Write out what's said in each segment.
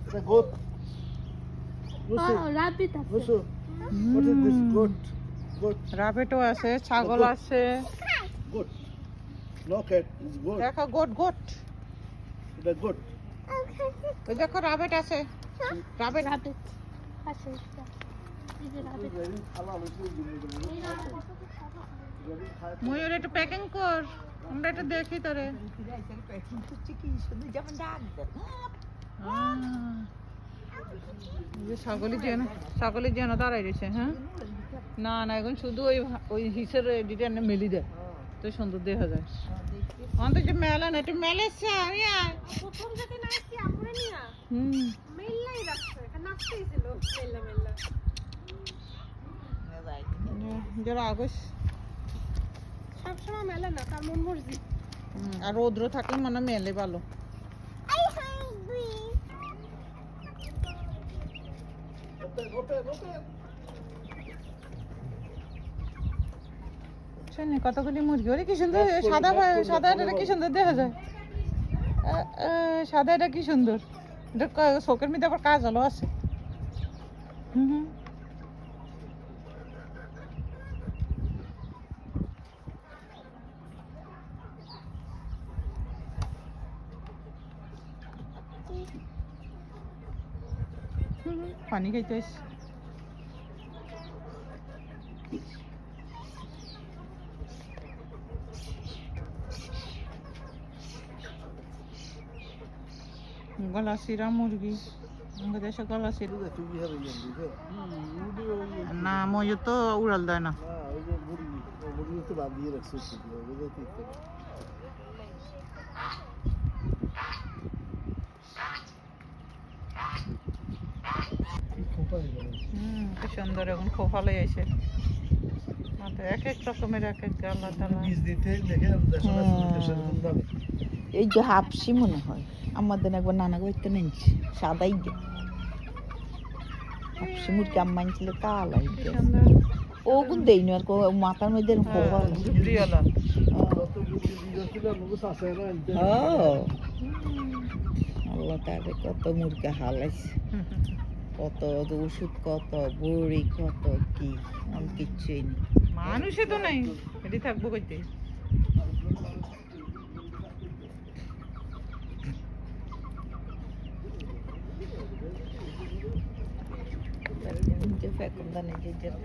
It's a goat. Lucy, rabbit আছে Lucy, what is this? Goat. Goat. রাবেটও আছে, ছাগল আছে। Goat. No cat, it's goat. দেখো goat goat. It's a goat. ওই দেখো রাবেট আছে। রাবেট rabbit আছে এই যে rabbit Very halal, it's very ময়ূর একটু প্যাকিং কর, আমরা এটা দেখি তোরে। ছাগলের যেন দাঁড়াই রয়েছে। হ্যাঁ না না এখন শুধু ওই হিসের ডিটা মেলি দেয় তো সুন্দর দেখা যায়। অন্তত যে মেলা না একটু মেলেছে আমি প্রথম যেদিন আসছি আমরে নিয়া হুম মেল্লাই রাখছে এটা নাচতেই ছিল মেল্লা মেল্লা যারা আগস সবসময় মেলে না তার মন মর্জি আর রৌদ্র থাকলে মনে মেলে ভালো। শুনি কতগুলি মুরগি, ওরে কি সুন্দর সাদা সাদা, এটা কি সুন্দর দেখা যায়। সাদা এটা কি সুন্দর, এটা চোখের মধ্যে আবার কাজ হলো আছে। হুম হুম পানি খাইতে আসছি। গলাশিরা মুরগি, আমাদের দেশে গলাশিরা না, ময়ূর তো উড়াল দেয় না। মুরগি তো বাঁধিয়ে রাখছে কি সুন্দর এখন খোফালে এসে এক এক রকমের এক এক আল্লাহ তাআলা। এই যে হাফসি মনে হয় আমাদের একবার নানা করতে নেনছি সাদাই গে হাফসি মুরগি আম্মা আনছিল কালাই গে ও গুন দেইনি আর মাথার মধ্যে ঝুবড়িওয়ালা। আল্লাহ তাআলা কত মুরগি হালাইছে, কত ওষুধ, কত বড়ি, কত কি আমি কিচ্ছুই নেই। মানুষে তো নাই, এটি থাকবো কইতে।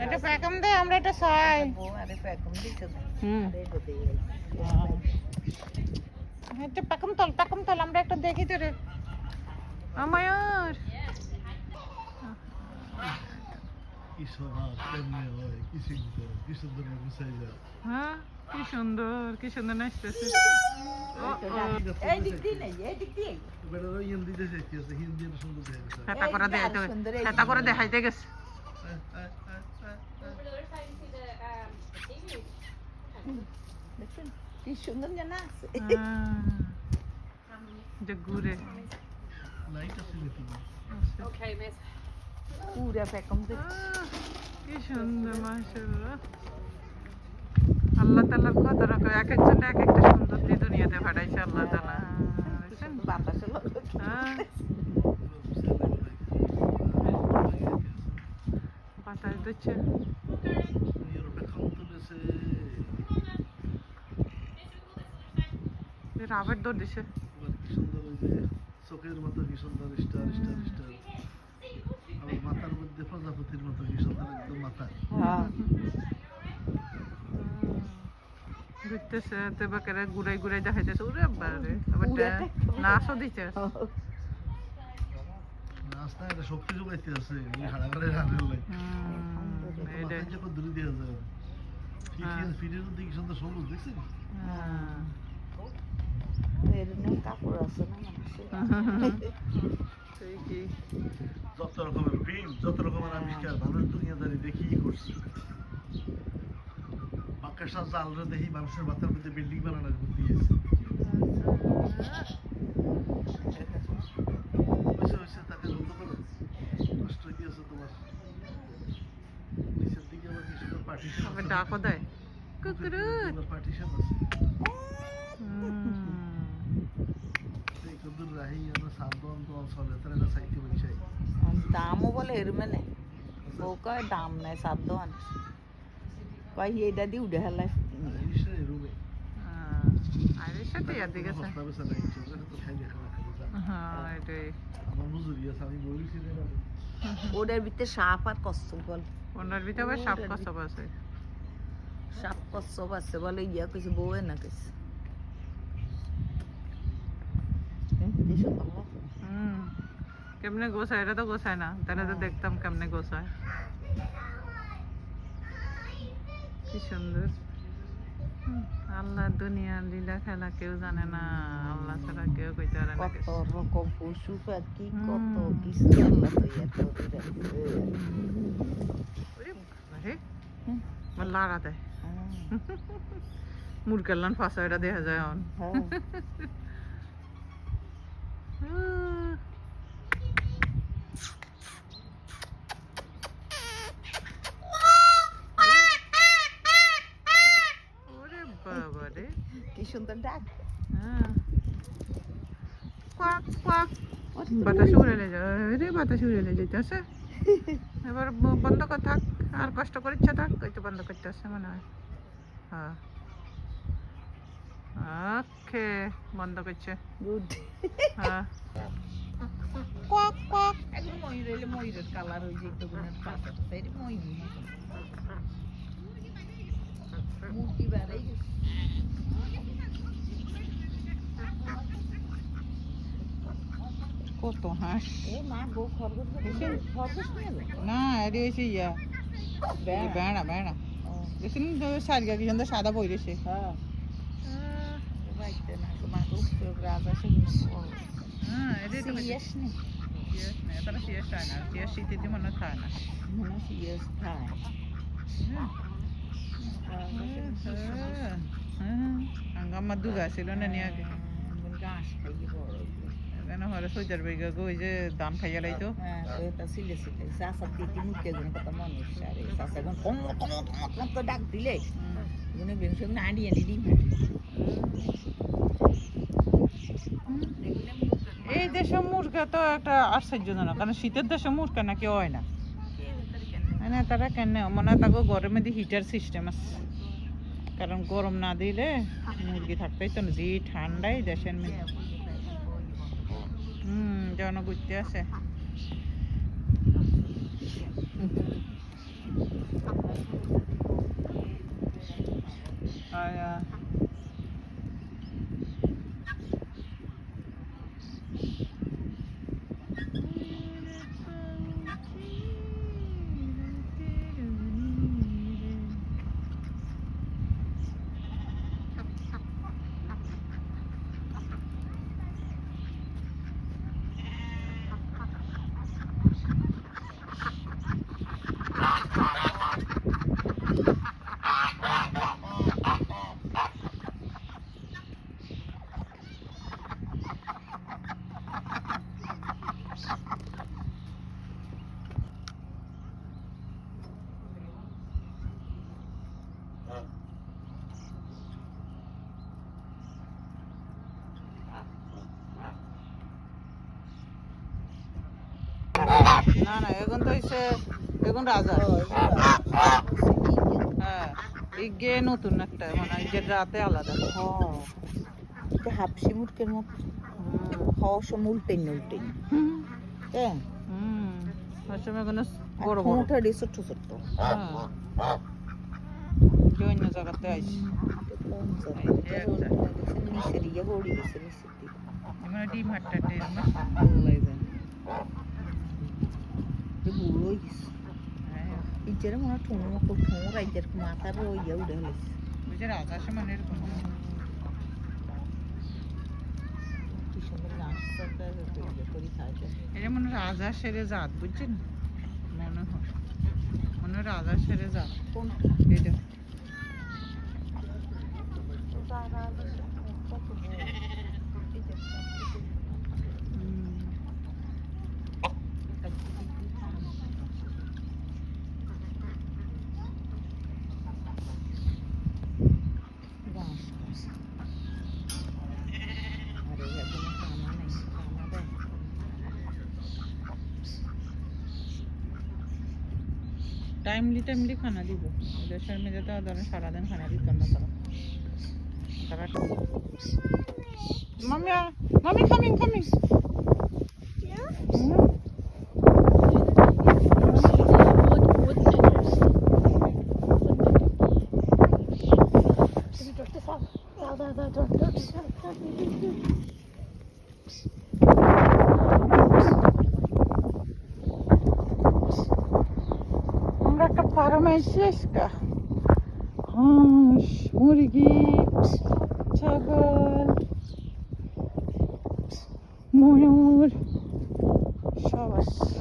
এটা প্যাকম দে, আমরা এটা চাই। এটা প্যাকম তল, আমরা একটা দেখি তো রে আমায়ার। হ্যাঁ কি সুন্দর নাচতেছে। হেতা করে দেখাইতে গেছে। কি সুন্দর জানা আছে ঘুরে পুরা প্যাকম কি সুন্দর মাশাআল্লাহ। আল্লাহ তাআলার কত রকম, এক একজন এক একটা সুন্দর দিয়ে দুনিয়াতে পাঠাইছে আল্লাহ তাআলা। বাতাসে বাতাস দিচ্ছে। রাবেট দৌড় দিছে। চোখের মতো কি সুন্দর স্টার স্টার স্টার, আবার মাথার মধ্যে প্রজাপতির মতো কি সুন্দর একদম মাথা। ঘুরতেছে তো বাকেরা ঘুরাই ঘুরাই দেখাইতেছে। ওরে বাবারে, আবার নাচও দিচ্ছে। নাচ না, এটা শক্তি যোগাইতে আছে হাড়াগাড়ে রানের লাই। মাথায় যে কত দূরে দিয়ে যায় ফিটের মধ্যে কি সুন্দর সবুজ দেখছিস। কাপড় আছে না যত রকমের প্রেম, যত রকমের আবিষ্কার মানুষ দুনিয়াদারি দেখি করছে। বাক্যাশা জালরে দেখি মানুষের মাথার মধ্যে বিল্ডিং বানানোর বুদ্ধি আছে। তাকে যত করো কষ্ট কি আছে তোমার। নিচের দিকে আবার কি সুন্দর পার্টিশন আছে, ডাকও দেয় কুকুর পার্টিশন আছে। কদ্দুর রাহি আমরা সাবধান তো চলে তার একটা সাইতে বলছে দামও বলে এর মানে ও কয় দাম নাই সাবধান কয় এইটা দিয়ে উঠে হেলায় ইসে রুবে আইরিশটা তো ইয়ার দিকে হস্তা বেসা নাই চলে তো খাই দেখা না হ্যাঁ এটাই আমার মজুরি আছে আমি বলছি না ওটার ভিতরে সাপ আর কচ্ছপ বল ওনার ভিতরে আবার সাপ কচ্ছপ আছে সাপ কচ্ছপ আছে বলে ইয়া কইছে বউয়ে না কইছে কেমনে গোছায় এটা তো গোছায় না তাহলে তো দেখতাম কেমনে গোছায় কি সুন্দর আল্লাহ দুনিয়ার লীলা খেলা কেউ জানে না আল্লাহ ছাড়া কেউ কইতে পারে না কত রকম পশু পাখি কত কিছু আল্লাহ তো এত আরে লাড়া দেয় মুরগাল্লান ফাঁসা এটা দেখা যায় এখন ওরে বাবা রে কি সুন্দর ডাক কোয়াক কোয়াক বাতাস উড়ে যায় রে বাতাস উড়ে যাইতেছে এবার বন্ধ কর থাক আর কষ্ট করে ইচ্ছা থাক ওই তো বন্ধ করতে আসছে মনে হয় হ্যাঁ ওকে বন্ধ করছে গুড হ্যাঁ কোয়াক কোয়াক একদম ময়ূরের ময়ূরের কালার হয়ে যেত গুণের পাতা তাই ময়ূর মুরগি বেড়াই গেছে কত হাঁস ও মা গো খরগোশ খরগোশ নিয়ে যাবে না এটি হয়েছে ইয়া বেড়া বেড়া দেখুন সারিয়া কি সুন্দর সাদা বই রয়েছে হ্যাঁ বাইতে না মা গো রাজা সে হ্যাঁ এটাই তো সিরিয়াস নেই সিরিয়াস না তারা সিরিয়াস খায় না সিরিয়াস শীতের মনে হয় খায় না মনে সিরিয়াস খায় আমার দুগা ছিল না নিয়ে আগে ঘাস খাইয়ে বড় এখানে হরে সোজার বেগা গো ওই যে ধান খাইয়া লাইতো হ্যাঁ ওটা সিলে সিলে চাষা দিতে মুখে গুণ কত মানুষ আরে চাষা এখন কম তো ডাক দিলে গুনে বেংশ আনি আনি ডিম এই দেশে মুরগা তো একটা আশ্চর্যজনক কারণ শীতের দেশে মুরগা নাকি হয় না মানে তারা কেন মনে হয় তাকে গরমে দিয়ে হিটার সিস্টেম আছে কারণ গরম না দিলে মুরগি থাকতেই তো না যে ঠান্ডাই দেশের মধ্যে জনগোষ্ঠী আছে না না এখন তো হইছে এখন রাজা হ্যাঁ ইগে নতুন একটা মানে ইগের রাতে আলাদা হ্যাঁ হাফসি মুরগের মতো খাওয়ার সময় উল্টেন উল্টেন হ্যাঁ আসলে কোনো বড় বড় ওটা ছোট ছোট অন্য জায়গাতে আইছি নিচের ইয়ে পড়ে গেছে নিচের দিকে মানে ডিম হাটটা ডিম আল্লাহ জানে বুড়ো হয়ে গেছে ইচ্ছারে মনে হয় ঠোঁড় রাইজের মাথার ইয়ে উঠে গেছে ওই যে রাজা আসে মানে এরকম কি সুন্দর নাচতে করে খাইছে এটা মনে হয় রাজা সেরে জাত বুঝছেন মনে হয় রাজা সেরে জাত কোনটা এটা আরে এখন কানা নেই টাইমলি খানা দিব। দেশের মেয়েদের তো ধরেন সারাদিন খানা দিত না তারা। মামি মামি কামিং কামিং। আমরা একটা ফার্মে এসেছি হাঁস মুরগি ছাগল ময়ূর সব আছে।